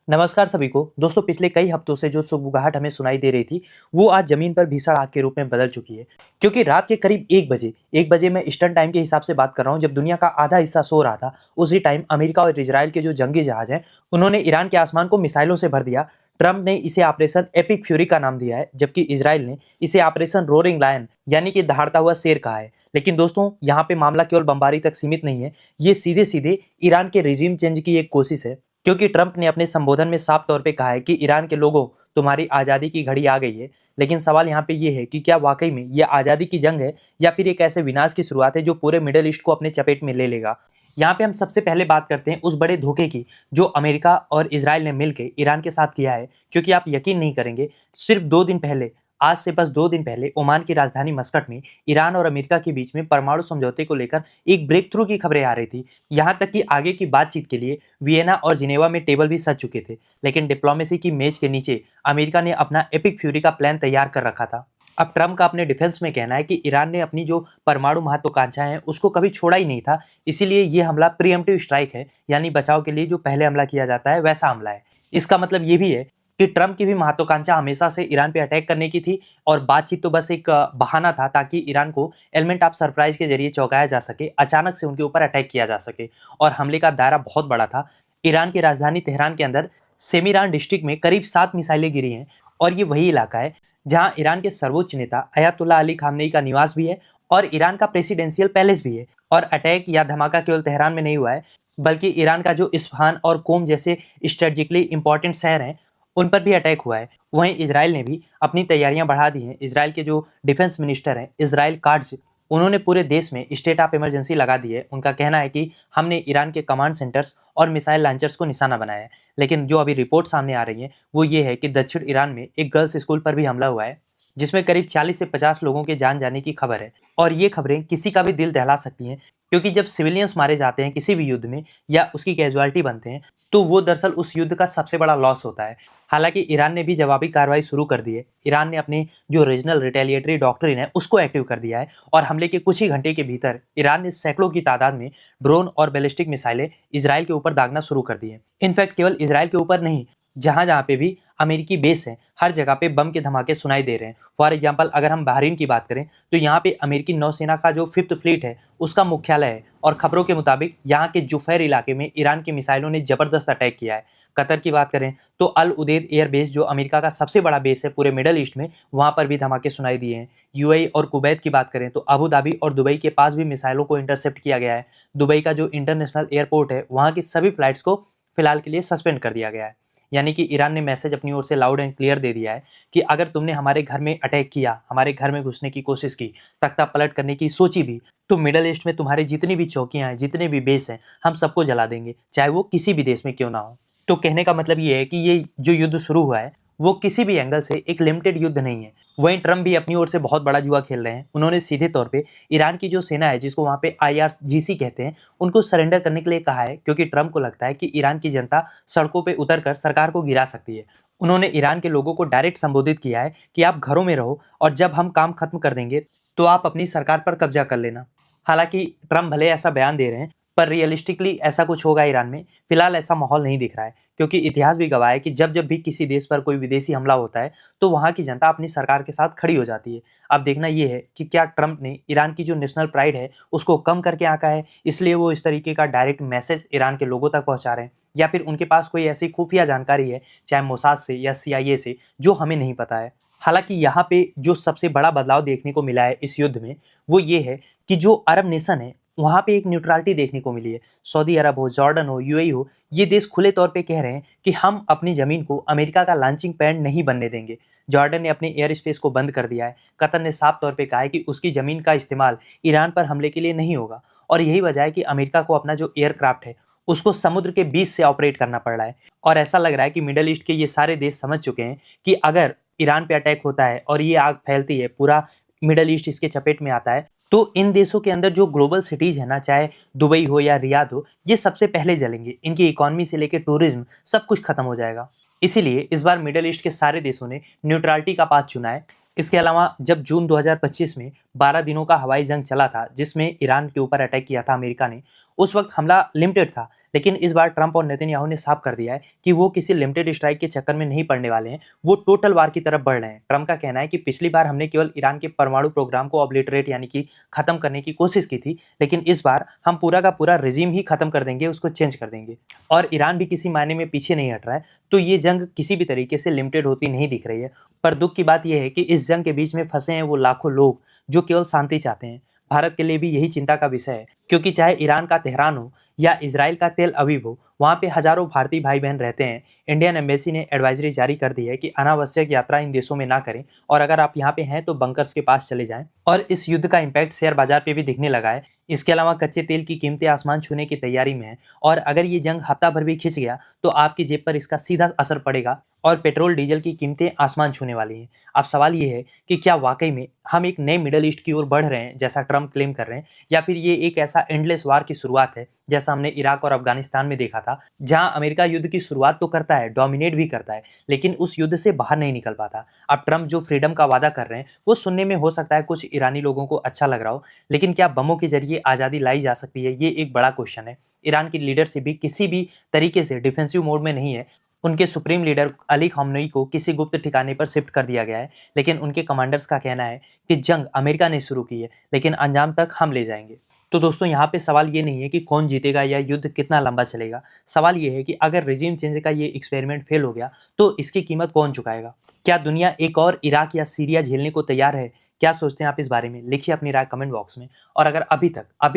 नमस्कार सभी को। दोस्तों, पिछले कई हफ्तों से जो सुगबुगाहट हमें सुनाई दे रही थी, वो आज जमीन पर भीषण आग के रूप में बदल चुकी है। क्योंकि रात के करीब 1 बजे मैं ईस्टर्न टाइम के हिसाब से बात कर रहा हूँ, जब दुनिया का आधा हिस्सा सो रहा था, उसी टाइम अमेरिका और इजराइल के जो जंगी जहाज हैं, उन्होंने ईरान के आसमान को मिसाइलों से भर दिया। ट्रंप ने इसे ऑपरेशन एपिक फ्यूरी का नाम दिया है, जबकि इजराइल ने इसे ऑपरेशन रोरिंग लायन यानी कि दहाड़ता हुआ शेर कहा है। लेकिन दोस्तों, यहाँ पे मामला केवल बमबारी तक सीमित नहीं है, ये सीधे सीधे ईरान के रिजीम चेंज की एक कोशिश है। क्योंकि ट्रंप ने अपने संबोधन में साफ तौर पे कहा है कि ईरान के लोगों, तुम्हारी आज़ादी की घड़ी आ गई है। लेकिन सवाल यहाँ पे ये है कि क्या वाकई में ये आज़ादी की जंग है, या फिर एक ऐसे विनाश की शुरुआत है जो पूरे मिडल ईस्ट को अपने चपेट में ले लेगा। यहाँ पे हम सबसे पहले बात करते हैं उस बड़े धोखे की जो अमेरिका और इसराइल ने मिलकर ईरान के साथ किया है। क्योंकि आप यकीन नहीं करेंगे, सिर्फ 2 दिन पहले, आज से बस 2 दिन पहले ओमान की राजधानी मस्कट में ईरान और अमेरिका के बीच में परमाणु समझौते को लेकर एक ब्रेक थ्रू की खबरें आ रही थी। यहाँ तक कि आगे की बातचीत के लिए वियना और जिनेवा में टेबल भी सज चुके थे। लेकिन डिप्लोमेसी की मेज के नीचे अमेरिका ने अपना एपिक फ्यूरी का प्लान तैयार कर रखा था। अब ट्रंप का अपने डिफेंस में कहना है कि ईरान ने अपनी जो परमाणु महत्वाकांक्षाएं हैं उसको कभी छोड़ा ही नहीं था, इसीलिए ये हमला प्रीएम्प्टिव स्ट्राइक है, यानी बचाव के लिए जो पहले हमला किया जाता है वैसा हमला है। इसका मतलब ये भी है कि ट्रंप की भी महत्वाकांक्षा हमेशा से ईरान पे अटैक करने की थी, और बातचीत तो बस एक बहाना था ताकि ईरान को एलिमेंट ऑफ सरप्राइज के जरिए चौंकाया जा सके, अचानक से उनके ऊपर अटैक किया जा सके। और हमले का दायरा बहुत बड़ा था। ईरान की राजधानी तेहरान के अंदर सेमीरान डिस्ट्रिक्ट में करीब 7 मिसाइलें गिरी हैं, और ये वही इलाका है जहां ईरान के सर्वोच्च नेता अयातुल्ला अली खामनेई का निवास भी है और ईरान का प्रेसिडेंशियल पैलेस भी है। और अटैक या धमाका केवल तेहरान में नहीं हुआ है, बल्कि ईरान का जो इस्फहान और कोम जैसे स्ट्रेटेजिकली इंपॉर्टेंट शहर हैं, उन पर भी अटैक हुआ है। वहीं इजराइल ने भी अपनी तैयारियां बढ़ा दी हैं। इजराइल के जो डिफेंस मिनिस्टर हैं, इजराइल काट्ज, उन्होंने पूरे देश में स्टेट ऑफ इमरजेंसी लगा दी है। उनका कहना है कि हमने ईरान के कमांड सेंटर्स और मिसाइल लॉन्चर्स को निशाना बनाया है। लेकिन जो अभी रिपोर्ट सामने आ रही है वो ये है कि दक्षिण ईरान में एक गर्ल्स स्कूल पर भी हमला हुआ है, जिसमें करीब 40 से 50 लोगों के जान जाने की खबर है। और ये खबरें किसी का भी दिल दहला सकती हैं, क्योंकि जब सिविलियंस मारे जाते हैं किसी भी युद्ध में या उसकी कैजुअलिटी बनते हैं, तो वो दरअसल उस युद्ध का सबसे बड़ा लॉस होता है। हालांकि ईरान ने भी जवाबी कार्रवाई शुरू कर दी है। ईरान ने अपनी जो रीजनल रिटेलिएटरी डॉक्ट्रिन है उसको एक्टिव कर दिया है, और हमले के कुछ ही घंटे के भीतर ईरान ने सैकड़ों की तादाद में ड्रोन और बैलिस्टिक मिसाइलें इसराइल के ऊपर दागना शुरू कर दी है। इनफैक्ट केवल इसराइल के ऊपर नहीं, जहां जहां पे भी अमेरिकी बेस है, हर जगह पे बम के धमाके सुनाई दे रहे हैं। फॉर एग्जांपल, अगर हम बहरीन की बात करें तो यहाँ पे अमेरिकी नौसेना का जो 5th फ्लीट है उसका मुख्यालय है, और खबरों के मुताबिक यहाँ के जुफैर इलाके में ईरान की मिसाइलों ने जबरदस्त अटैक किया है। कतर की बात करें तो अल उदेद एयर बेस, जो अमेरिका का सबसे बड़ा बेस है पूरे मिडल ईस्ट में, वहां पर भी धमाके सुनाई दिए हैं। यूएई और कुवैत की बात करें तो अबू धाबी और दुबई के पास भी मिसाइलों को इंटरसेप्ट किया गया है। दुबई का जो इंटरनेशनल एयरपोर्ट है, वहां की सभी फ्लाइट्स को फिलहाल के लिए सस्पेंड कर दिया गया है। यानी कि ईरान ने मैसेज अपनी ओर से लाउड एंड क्लियर दे दिया है कि अगर तुमने हमारे घर में अटैक किया, हमारे घर में घुसने की कोशिश की, तख्ता पलट करने की सोची भी, तो मिडल ईस्ट में तुम्हारी जितनी भी चौकियां हैं, जितने भी बेस हैं, हम सबको जला देंगे, चाहे वो किसी भी देश में क्यों ना हो। तो कहने का मतलब ये है कि ये जो युद्ध शुरू हुआ है वो किसी भी एंगल से एक लिमिटेड युद्ध नहीं है। वहीं ट्रम्प भी अपनी ओर से बहुत बड़ा जुआ खेल रहे हैं। उन्होंने सीधे तौर पे ईरान की जो सेना है, जिसको वहाँ पे IRGC कहते हैं, उनको सरेंडर करने के लिए कहा है, क्योंकि ट्रम्प को लगता है कि ईरान की जनता सड़कों पे उतर कर सरकार को गिरा सकती है। उन्होंने ईरान के लोगों को डायरेक्ट संबोधित किया है कि आप घरों में रहो, और जब हम काम खत्म कर देंगे तो आप अपनी सरकार पर कब्जा कर लेना। हालांकि ट्रम्प भले ऐसा बयान दे रहे हैं, पर रियलिस्टिकली ऐसा कुछ होगा ईरान में फिलहाल ऐसा माहौल नहीं दिख रहा है। क्योंकि इतिहास भी गवाह है कि जब जब भी किसी देश पर कोई विदेशी हमला होता है तो वहाँ की जनता अपनी सरकार के साथ खड़ी हो जाती है। अब देखना ये है कि क्या ट्रंप ने ईरान की जो नेशनल प्राइड है उसको कम करके आंका है, इसलिए वो इस तरीके का डायरेक्ट मैसेज ईरान के लोगों तक पहुंचा रहे हैं, या फिर उनके पास कोई ऐसी खुफिया जानकारी है, चाहे मोसाद से या CIA से, जो हमें नहीं पता है। हालांकि यहाँ पे जो सबसे बड़ा बदलाव देखने को मिला है इस युद्ध में, वो ये है कि जो अरब नेशन है वहाँ पे एक न्यूट्रलिटी देखने को मिली है। सऊदी अरब हो, जॉर्डन हो, UAE हो, ये देश खुले तौर पे कह रहे हैं कि हम अपनी ज़मीन को अमेरिका का लॉन्चिंग पैड नहीं बनने देंगे। जॉर्डन ने अपने एयर स्पेस को बंद कर दिया है। कतर ने साफ तौर पे कहा है कि उसकी ज़मीन का इस्तेमाल ईरान पर हमले के लिए नहीं होगा, और यही वजह है कि अमेरिका को अपना जो एयरक्राफ्ट है उसको समुद्र के बीच से ऑपरेट करना पड़ रहा है। और ऐसा लग रहा है कि मिडल ईस्ट के ये सारे देश समझ चुके हैं कि अगर ईरान पे अटैक होता है और ये आग फैलती है, पूरा मिडल ईस्ट इसके चपेट में आता है, तो इन देशों के अंदर जो ग्लोबल सिटीज है ना, चाहे दुबई हो या रियाद हो, ये सबसे पहले जलेंगे। इनकी इकोनॉमी से लेकर टूरिज्म सब कुछ खत्म हो जाएगा। इसीलिए इस बार मिडल ईस्ट के सारे देशों ने न्यूट्रलिटी का पाथ चुना है। इसके अलावा जब जून 2025 में 12 दिनों का हवाई जंग चला था, जिसमें ईरान के ऊपर अटैक किया था अमेरिका ने, उस वक्त हमला लिमिटेड था, लेकिन इस बार ट्रंप और नेतन्याहू ने साफ कर दिया है कि वो किसी लिमिटेड स्ट्राइक के चक्कर में नहीं पड़ने वाले हैं, वो टोटल वार की तरफ बढ़ रहे हैं। ट्रंप का कहना है कि पिछली बार हमने केवल ईरान के परमाणु प्रोग्राम को ऑब्लिटरेट यानी कि खत्म करने की कोशिश की थी, लेकिन इस बार हम पूरा का पूरा रिजीम ही खत्म कर देंगे, उसको चेंज कर देंगे। और ईरान भी किसी मायने में पीछे नहीं हट रहा है, तो ये जंग किसी भी तरीके से लिमिटेड होती नहीं दिख रही है। पर दुख की बात यह है कि इस जंग के बीच में फंसे हैं वो लाखों लोग जो केवल शांति चाहते हैं। भारत के लिए भी यही चिंता का विषय है, क्योंकि चाहे ईरान का तेहरान हो या इजराइल का तेल अवीव हो, वहाँ पे हजारों भारतीय भाई बहन रहते हैं। इंडियन एम्बेसी ने एडवाइजरी जारी कर दी है कि अनावश्यक यात्रा इन देशों में ना करें, और अगर आप यहाँ पे हैं तो बंकर्स के पास चले जाएं। और इस युद्ध का इम्पैक्ट शेयर बाजार पे भी दिखने लगा है। इसके अलावा कच्चे तेल की कीमतें आसमान छूने की तैयारी में है, और अगर ये जंग हफ्ता भर भी खिंच गया तो आपकी जेब पर इसका सीधा असर पड़ेगा और पेट्रोल डीजल की कीमतें आसमान छूने वाली हैं। अब सवाल ये है कि क्या वाकई में हम एक नए मिडल ईस्ट की ओर बढ़ रहे हैं जैसा ट्रंप क्लेम कर रहे हैं, या फिर ये एक ऐसा एंडलेस वार की शुरुआत है जैसा हमने इराक और अफगानिस्तान में देखा था, जहां अमेरिका युद्ध की शुरुआत तो करता है, डोमिनेट भी करता है, लेकिन उस युद्ध से बाहर नहीं निकल पाता। अब ट्रंप जो फ्रीडम का वादा कर रहे हैं वो सुनने में हो सकता है कुछ ईरानी लोगों को अच्छा लग रहा हो, लेकिन क्या बमों के जरिए आज़ादी लाई जा सकती है, ये एक बड़ा क्वेश्चन है। ईरान की लीडरशिप भी किसी भी तरीके से डिफेंसिव मोड में नहीं है। उनके सुप्रीम लीडर अली खामनेई को किसी गुप्त ठिकाने पर शिफ्ट कर दिया गया है, लेकिन उनके कमांडर्स का कहना है कि जंग अमेरिका ने शुरू की है, लेकिन अंजाम तक हम ले जाएंगे। तो दोस्तों, यहाँ पे सवाल ये नहीं है कि कौन जीतेगा या युद्ध कितना लंबा चलेगा। सवाल ये है कि अगर रिजीम चेंज का ये एक्सपेरिमेंट फेल हो गया तो इसकी कीमत कौन चुकाएगा। क्या दुनिया एक और इराक या सीरिया झेलने को तैयार है? क्या सोचते हैं आप इस बारे में? लिखिए अपनी राय कमेंट बॉक्स में। और अगर अभी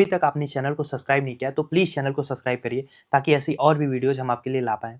तक आपने चैनल को सब्सक्राइब नहीं किया तो प्लीज़ चैनल को सब्सक्राइब करिए, ताकि ऐसी और भी वीडियोज़ हम आपके लिए ला पाएँ।